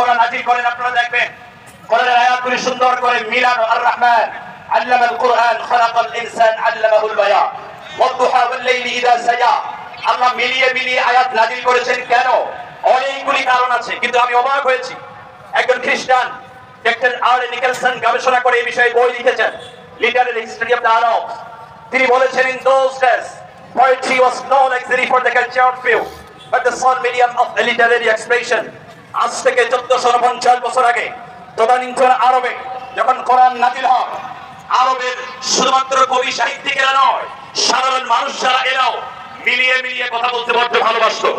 আল্লাহ নাযিল করেন আপনারা দেখবেন কোরআনের আয়াতগুলি সুন্দর করে মিলানো। আর রহমান আল্লামাল কুরআন খালাকাল ইনসান আল্লামাহুল বায়ান ওয়াদ-দুহা ওয়াল-লাইলি ইযা সাজা। আল্লাহ মিলিয়ে আয়াত নাযিল করেছেন কেন? অনেকগুলি কারণ আছে, কিন্তু আমি অবাক হয়েছি একজন খ্রিস্টান ডক্টর আর নিকলসন গবেষণা করে এই বিষয়ে বই লিখেছেন, Literary history of the Arab. তিনি বলেছেন in those days poetry was no luxury for the cultured few but the sole medium of a literary expression. আজ থেকে 1450 বছর আগে তদানীন্তন আরবে যখন কোরআন নাযিল হয়, আরবের শুধুমাত্র কবি সাহিত্যিকেরা নয়, সাধারণ মানুষ যারা এরাও মিলিয়ে কথা বলতে বড্ড ভালোবাসতো।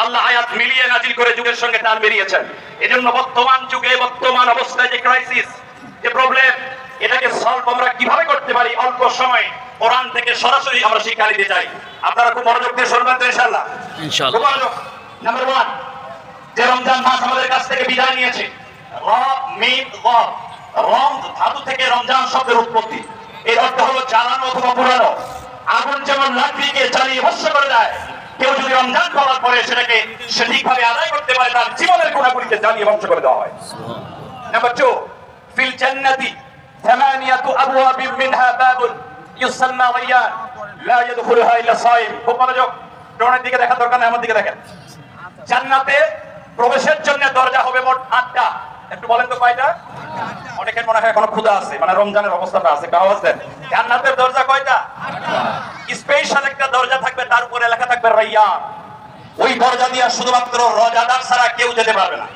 আল্লাহ আয়াত মিলিয়ে নাযিল করে যুগের সঙ্গে তাল মিলিয়েছেন। এজন্য বর্তমান যুগে বর্তমান অবস্থায় যে ক্রাইসিস, যে প্রবলেম, এটাকে সলভ আমরা কিভাবে করতে পারি অল্প সময়ে কোরআন থেকে সরাসরি আমরা শিক্ষা নিতে চাই। আপনারা খুব মনোযোগ দিয়ে শুনবেন তো ইনশাআল্লাহ। খুব মনোযোগ। নাম্বার 1, যে রমজান মাস আমাদের কাছ থেকে বিদায় নিয়েছে, রম ধাতু থেকে রমজান শব্দের উৎপত্তি। এর অর্থ হলো জ্বালানো অথবা পোড়ানো। আগুন যেমন লাকড়িকে জ্বালিয়ে ভস্ম করে দেয়, কেউ যদি রমজান পালন করে সেটাকে সঠিকভাবে আদায় করতে পারে, তার জীবনের গুণাগুলিকে জ্বালিয়ে ধ্বংস করে দেওয়া হয়। নাম্বার 2, ফিল জান্নাতি থামানিয়াতু আবওয়াবিন মিনহা বাবুন ইউসাম্মা রায়্যান লা ইয়াদখুলুহা ইল্লা সায়িম। খুব মনোযোগ, ড্রোনের দিকে দেখা দরকার নেই, আমার দিকে দেখেন। জান্নাতে প্রবেশের জন্য দরজা হবে মোট 8টা। একটু বলেন তো কয়টা? অনেকের মনে হয় এখনো ক্ষুধা আছে, মানে রমজানের অবস্থাটা আছে। আওয়াজ দেন। জান্নাতের দরজা কয়টা? 8টা। স্পেশাল একটা দরজা থাকবে, তার উপরে লেখা থাকবে রায়্যান। ওই দরজা দিয়ে শুধুমাত্র রোজাদার ছাড়া কেউ যেতে পারবে না।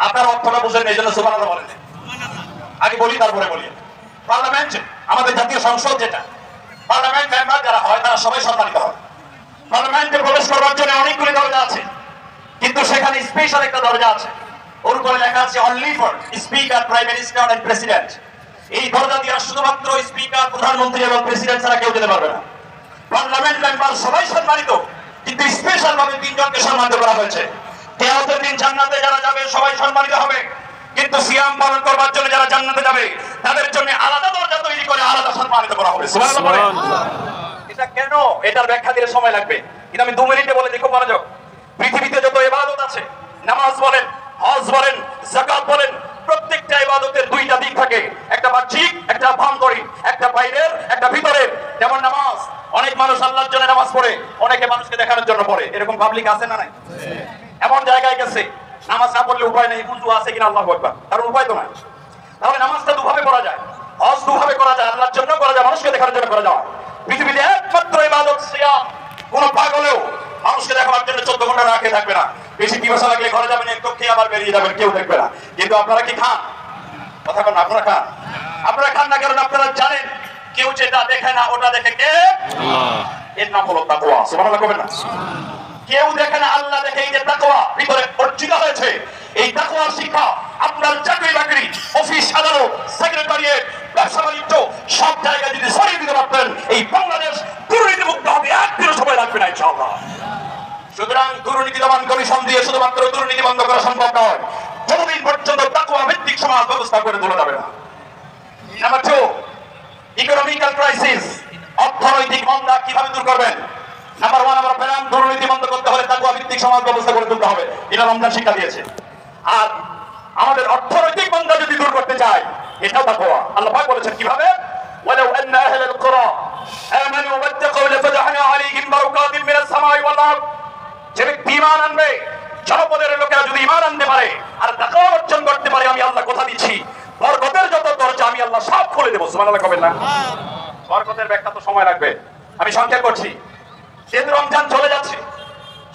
আপনার অর্থটা বুঝেন, এই জন্য সুবহানাল্লাহ বলেন। আগে বলি তারপরে বলি। পার্লামেন্ট, আমাদের জাতীয় সংসদ যেটা, পার্লামেন্ট মেম্বার যারা হয় তারা সবাই সম্মানিত হয়। পার্লামেন্টে প্রবেশ করার জন্য অনেকগুলি দরজা আছে, কিন্তু সেখানে স্পেশাল একটা দরজা আছে। ওর উপরে লেখা আছে only for speaker, prime minister and president. এই দরজা দিয়ে শুধুমাত্র স্পিকার, প্রধানমন্ত্রী এবং প্রেসিডেন্ট ছাড়া কেউ যেতে পারবে না। পার্লামেন্ট মেম্বার সবাই সম্মানিত, কিন্তু স্পেশাল ভাবে 3 জনকে সম্মানিত করা হয়েছে। কিয়ামতের দিন জান্নাতে যারা যাবে সবাই সম্মানিত হবে, কিন্তু সিয়াম পালন করবার জন্য যারা জান্নাতে যাবে তাদের জন্য আলাদা দরজা তৈরি করে আলাদা সম্মানিত করা হবে। সুবহানাল্লাহ। এটা কেন? এটার ব্যাখ্যা দিতে সময় লাগবে, কিন্তু আমি 2 মিনিটে বলে দিই। খুব মনোযোগ। পৃথিবীতে যত ইবাদত আছে, নামাজ বলেন, হজ বলেন, যাকাত বলেন, প্রত্যেকটা ইবাদতের 2টা দিক থাকে, একটা বাহ্যিক, একটা আভ্যন্তরীণ, একটা বাইরের, একটা ভিতরের। যেমন নামাজ, অনেক মানুষ আল্লাহর জন্য নামাজ পড়ে, অনেকে মানুষকে দেখানোর জন্য পড়ে। এরকম পাবলিক আছে না নাই? এমন জায়গায় গেছে নামাজ না পড়লে উপায় নেই, উজু আছে কিনা আল্লাহু আকবার, তার উপায় তো নাই। তাহলে নামাজটা দুভাবে করা যায়, হজ দুভাবে করা যায়, আল্লাহর জন্য করা যায়, মানুষকে দেখানোর জন্য করা যায়। পৃথিবীতে একমাত্র ইবাদত সিয়াম। কোন পাগলেও মানুষকে দেখানোর জন্য 14 ঘন্টা না খেয়ে থাকবে না। বেশি পিপাসা লাগলে ঘরে যাবেন, একটু খেয়ে আবার বেরিয়ে যাবেন, কেউ দেখবে না। কিন্তু আপনারা কি খান? কথা বলেন, আপনারা খান? আপনারা খান না কারণ আপনারা জানেন কেউ যেটা দেখে না ওটা দেখে কে? আল্লাহ। এর নাম হলো তাকওয়া। সুবহানাল্লাহ কবেন না? কেউ দেখে না, আল্লাহ দেখে। এই যে তাকওয়া ভিতরে অর্জিত হয়েছে, এই তাকওয়ার শিক্ষা আপনার চাকরি বাকরি, অফিস, আদালত, সেক্রেটারিয়েট, ব্যবসা বাণিজ্য সব জায়গায় যদি ছড়িয়ে দিতে পারতেন, এই বাংলাদেশ দুর্নীতিমুক্ত হবে। একদিনও সময় লাগবে না ইনশাআল্লাহ। সুতরাং দুর্নীতি দমন কমিশন দিয়ে শুধুমাত্র দুর্নীতি বন্ধ করা সম্ভব নয়, যতদিন পর্যন্ত তাকওয়া ভিত্তিক সমাজ ব্যবস্থা করে তোলা যাবে না। নাম্বার 2, ইকোনমিক্যাল ক্রাইসিস, অর্থনৈতিক মন্দা কিভাবে দূর করবেন? নাম্বার 1 আমরা পেলাম, দুর্নীতি বন্ধ করতে হলে তাকওয়া ভিত্তিক সমাজ ব্যবস্থা করে তুলতে হবে। এটা রমজান শিক্ষা দিয়েছে। আর আমাদের অর্থনৈতিক মন্দা যদি দূর করতে চাই, এটাও তাকওয়া। আল্লাহ পাক বলেছেন কিভাবে? ওয়ালাউ আন্না আহলাল কুরা আমানু ওয়াত্তাকাউ লাফাতাহনা আলাইহিম বারাকাতিন মিনাস সামাই ওয়াল আরদ। যে ব্যক্তি ঈমান আনবে, জনপদের লোকেরা যদি ঈমান আনতে পারে আর তাকওয়া অর্জন করতে পারে, আমি আল্লাহ কথা দিচ্ছি বরকতের যত দরজা আমি আল্লাহ সব খুলে দেব। সুবহানাল্লাহ কবেন না? বরকতের ব্যাখ্যা তো সময় লাগবে, আমি সংক্ষেপ করছি। যেহেতু রমজান চলে যাচ্ছে,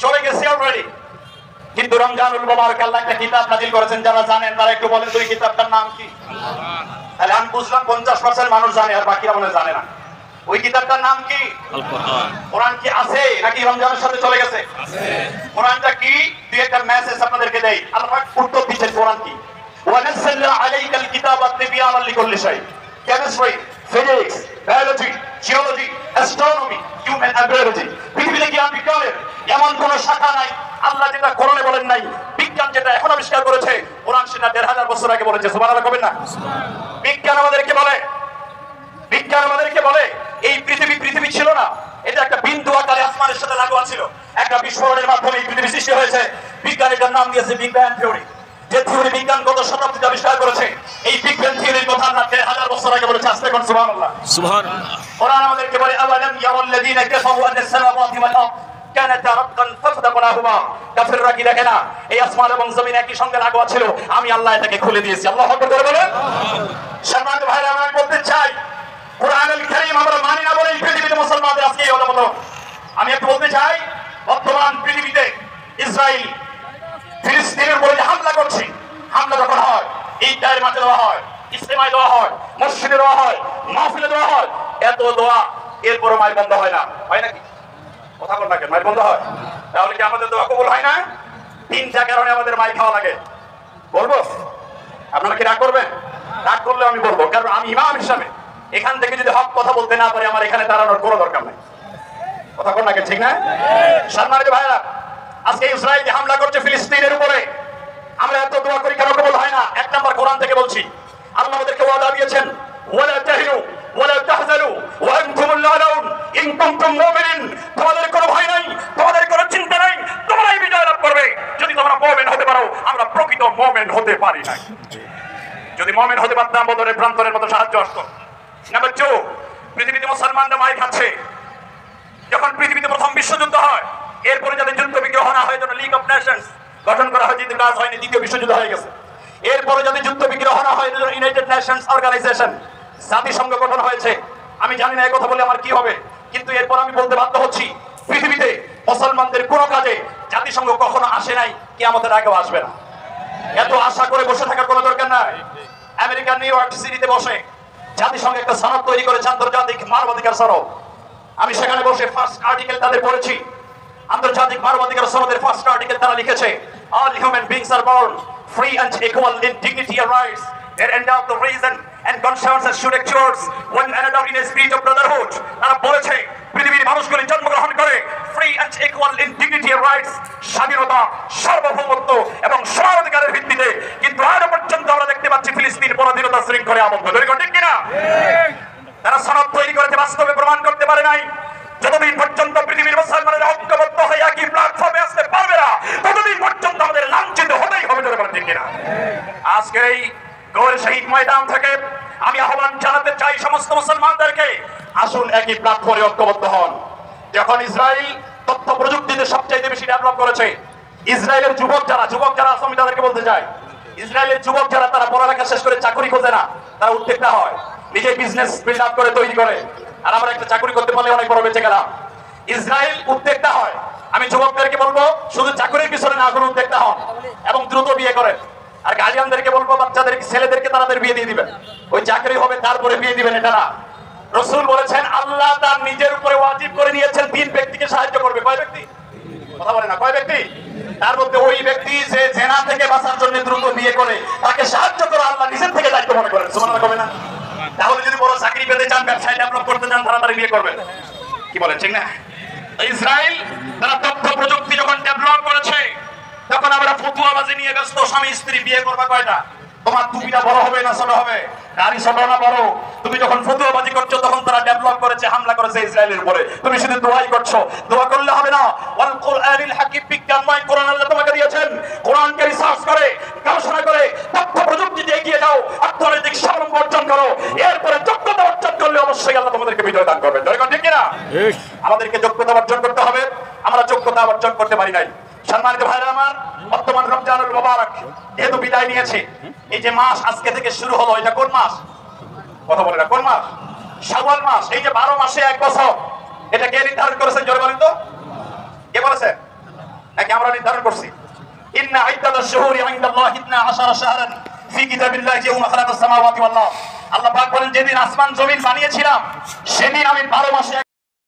চলে গেছে অলরেডি, কিন্তু রমজানুল মুবারক আল্লাহ একটা কিতাব নাযিল করেছেন। যারা জানেন তারা একটু বলেন তো এই কিতাবটার নাম কি? তাহলে আমি বুঝলাম 50% মানুষ জানে আর বাকিরা মনে জানে না। ওই কিতাবটার নাম কি? আল কোরআন। কোরআন কি আছে নাকি রমজানের সাথে চলে গেছে? আছে। কোরআনটা কি? দুই একটা মেসেজ আপনাদেরকে দেই। আল্লাহ পাক উত্তর দিচ্ছেন কোরআন কি। ওয়া নাযালনা আলাইকাল কিতাবা তিবয়ানান লিকুল্লি শাই। Chemistry, physics, biology, geology, astronomy, human agriculture, পৃথিবীতে জ্ঞান বিজ্ঞানের এমন কোন শাখা নাই আল্লাহ যেটা কোরআনে বলেন নাই। বিজ্ঞান যেটা এখন আবিষ্কার করেছে, কোরআন সেটা 1500 বছর আগে বলেছে। সুবহানাল্লাহ কবেন না? বিজ্ঞান আমাদেরকে বলে, বিজ্ঞান আমাদেরকে বলে এই পৃথিবী ছিল না, এটা একটা বিন্দু আকারে আসমানের সাথে লাগোয়া ছিল। একটা বিস্ফোরণের মাধ্যমে এই পৃথিবী সৃষ্টি হয়েছে। বিজ্ঞান এটার নাম দিয়েছে বিগ ব্যাং থিওরি। যে বিজ্ঞানগত শতাব্দীতে আবিষ্কার করেছে। এই বিগ ব্যাং থিওরির কথা আল্লাহ 1000 বছর আগে বলেছে। আস্তে কোন সুবহানাল্লাহ। সুবহানাল্লাহ। কোরআন আমাদেরকে বলে আওয়ালাম ইয়ারাল্লাযীনা কাফারু আন্নাস সামাওয়াতি ওয়াল আরদ কানাতা রাতকান ফাফতাকনাহুমা। কাফিররা কি দেখে না এই আসমান এবং জমিন একই সঙ্গে লাগোয়া ছিল, আমি আল্লাহ এটাকে খুলে দিয়েছি। আল্লাহু আকবার করে বলেন। সম্মানিত ভাইরা, আমরা বলতে চাই কোরআনুল কারীম আমরা মানি না বলে এই পৃথিবীতে মুসলমানদের আজকে এই অবস্থা। আমি একটু বলতে চাই, বর্তমান পৃথিবীতে ইসরায়েল ফিলিস্তিনের উপরে যে হামলা করছে, হামলা যখন হয় ঈদগাহের মাঠে দেওয়া হয়, ইস্তেমায় দেওয়া হয়, মসজিদে দেওয়া হয়, মাহফিলে দেওয়া হয়, এত দোয়া, এরপরও মাইক বন্ধ হয় না। হয় নাকি? কথা বল না কেন? মাইক বন্ধ হয়? তাহলে কি আমাদের দোয়া কবুল হয় না? 3টা কারণে আমাদের মাইক খাওয়া লাগে। বলবো? আপনারা কি রাগ করবেন? রাগ করলে আমি বলবো, কারণ আমি ইমাম হিসাবে এখান থেকে যদি হক কথা বলতে না পারি, আমার এখানে দাঁড়ানোর কোনো দরকার নাই। কথা বল না কেন? ঠিক না? সম্মানিত ভাইরা, আজকে ইসরায়েল যে হামলা করছে ফিলিস্তিনের উপরে, আমরা এত দোয়া করি কেন কবুল হয় না? 1 নম্বর কোরআন থেকে বলছি, আল্লাহ আমাদেরকে ওয়াদা দিয়েছেন, ওয়ালা তাহিনু ওয়ালা তাহজানু ওয়া আনতুমুল আলাউন ইন কুনতুম মুমিনিন। তোমাদের কোনো ভয় নাই, তোমাদের কোনো চিন্তা নাই, তোমরাই বিজয় লাভ করবে যদি তোমরা মুমিন হতে পারো। আমরা প্রকৃত মুমিন হতে পারি না। যদি মুমিন হতে পারতাম, বদরের প্রান্তরের মতো সাহায্য আসতো। নাম্বার 2, পৃথিবীতে মুসলমানরা মার খাচ্ছে। যখন পৃথিবীতে প্রথম বিশ্বযুদ্ধ হয়, এরপরে যাতে যুদ্ধ বিগ্রহ না হয়, জন্য লিগ অফ নেশনস গঠন করা হয়, কিন্তু কাজ হয়নি, দ্বিতীয় বিশ্বযুদ্ধ হয়ে গেছে। এরপরে যাতে যুদ্ধ বিগ্রহ না হয়, জন্য ইউনাইটেড নেশনস অর্গানাইজেশন, জাতিসংঘ গঠন হয়েছে। আমি জানি না এই কথা বলে আমার কি হবে, কিন্তু এরপর আমি বলতে বাধ্য হচ্ছি, পৃথিবীতে মুসলমানদের কোনো কাজে জাতিসংঘ কখনো আসে নাই, কিয়ামতের আগেও আসবে না। এত আশা করে বসে থাকার কোনো দরকার নাই। আমেরিকার নিউ ইয়র্ক সিটিতে বসে জাতিসংঘ একটা সনদ তৈরি করেছে, আন্তর্জাতিক মানবাধিকার সনদ। আমি সেখানে বসে ফার্স্ট আর্টিকেল তাদের পড়েছি। আন্তর্জাতিক মানবাধিকার সনদের ফার্স্ট আর্টিকেল তারা লিখেছে, all human beings are born free and equal in dignity and rights. They endowed the reason and conscience should exchange one another in a spirit of brotherhood. তারা বলেছে পৃথিবীর মানুষগুলি জন্মগ্রহণ করে free and equal in dignity and rights, স্বাধীনতা, সার্বভৌমত্ব এবং সমান অধিকারের ভিত্তিতে। কিন্তু আজও পর্যন্ত আমরা দেখতে পাচ্ছি ফিলিস্তিন পরাধীনতা শৃঙ্খলে আবদ্ধ। ঠিক কিনা? তারা সনদ তৈরি করেছে, বাস্তবে প্রমাণ করতে পারে নাই। যতদিন পর্যন্ত পৃথিবীর মুসলমানেরা ঐক্যবদ্ধ হয়ে একই প্ল্যাটফর্মে আসতে পারবে না, ততদিন পর্যন্ত আমাদের লাঞ্ছিত হতেই হবে। ঠিক কিনা? আজকে এই গোল শহীদ ময়দান থেকে আমি আহ্বান জানাতে চাই সমস্ত মুসলমানদেরকে, আসুন একই প্ল্যাটফর্মে ঐক্যবদ্ধ হন। যখন ইসরায়েল তথ্য প্রযুক্তিতে সবচেয়ে বেশি ডেভেলপ করেছে, ইসরায়েলের যুবক যারা আমি তাদেরকে বলতে চাই, ইসরায়েলের যুবক যারা তারা পড়ালেখা শেষ করে চাকরি খোঁজে না, তারা উদ্যোক্তা হয়, নিজে বিজনেস বিল্ড আপ করে তৈরি করে। আর আমরা একটা চাকরি করতে পারলে অনেক বড় বেঁচে গেলাম। ইসরায়েল উদ্যোক্তা হয়। আমি যুবকদেরকে বলবো, শুধু চাকরির পিছনে না করে উদ্যোক্তা হন এবং দ্রুত বিয়ে করেন। আর গার্জিয়ানদেরকে বলবো, বাচ্চাদেরকে, ছেলেদেরকে তাদের বিয়ে দিয়ে দিবেন। ওই চাকরি হবে তারপরে বিয়ে দিবেন, এটা না। রাসূল বলেছেন, আল্লাহ তার নিজের উপরে ওয়াজিব করে নিয়েছেন 3 ব্যক্তিকে সাহায্য করবে। কয় ব্যক্তি? কথা বলে না, কয় ব্যক্তি? তার মধ্যে ওই ব্যক্তি যে জেনা থেকে বাঁচার জন্য দ্রুত বিয়ে করে, তাকে সাহায্য করা আল্লাহ নিজের থেকে দায়িত্ব মনে করেন। সুবহানাল্লাহ কবে না? তাহলে যদি বড় চাকরি পেতে চান, ব্যবসায় ডেভেলপ করতে চান, তাড়াতাড়ি বিয়ে করবেন। কি বলেন? ঠিক না? ইসরায়েল তারা তথ্য প্রযুক্তি যখন ডেভেলপ করেছে, তখন আমরা ফতুয়াবাজি নিয়ে ব্যস্ত। স্বামী স্ত্রী বিয়ে করবা কয়টা? তোমার টুপিটা বড় হবে না ছোট হবে, গাড়ি ছোট না বড়, তুমি যখন ফতুয়াবাজি করছো, তখন তারা ডেভেলপ করেছে, হামলা করেছে ইসরায়েলের উপরে। তুমি শুধু দোয়াই করছো। দোয়া করলে হবে না। ওয়াল কুরআনিল হাকিম, বিজ্ঞানময় কোরআন আল্লাহ তোমাকে দিয়েছেন। কোরআনকে রিসার্চ করে, গবেষণা করে, তথ্য প্রযুক্তিতে এগিয়ে যাও, অর্থনৈতিক স্বাবলম্বন অর্জন করো। এরপরে যোগ্যতা অর্জন করলে অবশ্যই আল্লাহ তোমাদেরকে বিজয় দান করবেন। ঠিক কিনা? আমাদেরকে যোগ্যতা অর্জন করতে হবে। আমরা যোগ্যতা অর্জন করতে পারি নাই। সম্মানিত ভাইরা আমার, বর্তমান রমজানুল মুবারক যেহেতু বিদায় নিয়েছে, এই যে মাস আজকে থেকে শুরু হলো, এটা কোন মাস? কথা বলে না, কোন মাস? শাওয়াল মাস। এই যে 12 মাসে 1 বছর, এটা কে নির্ধারণ করেছেন? জোরে বলেন তো, কে বলেছেন? নাকি আমরা নির্ধারণ করছি? ইন্না ইদ্দাতাশ শুহুরি ইনদাল্লাহি 12 শাহরান ফি কিতাবিল্লাহি ইয়াওমা খালাকাস সামাওয়াতি ওয়াল আরদ। আল্লাহ পাক বলেন, যেদিন আসমান জমিন বানিয়েছিলাম, সেদিন আমি 12 মাসে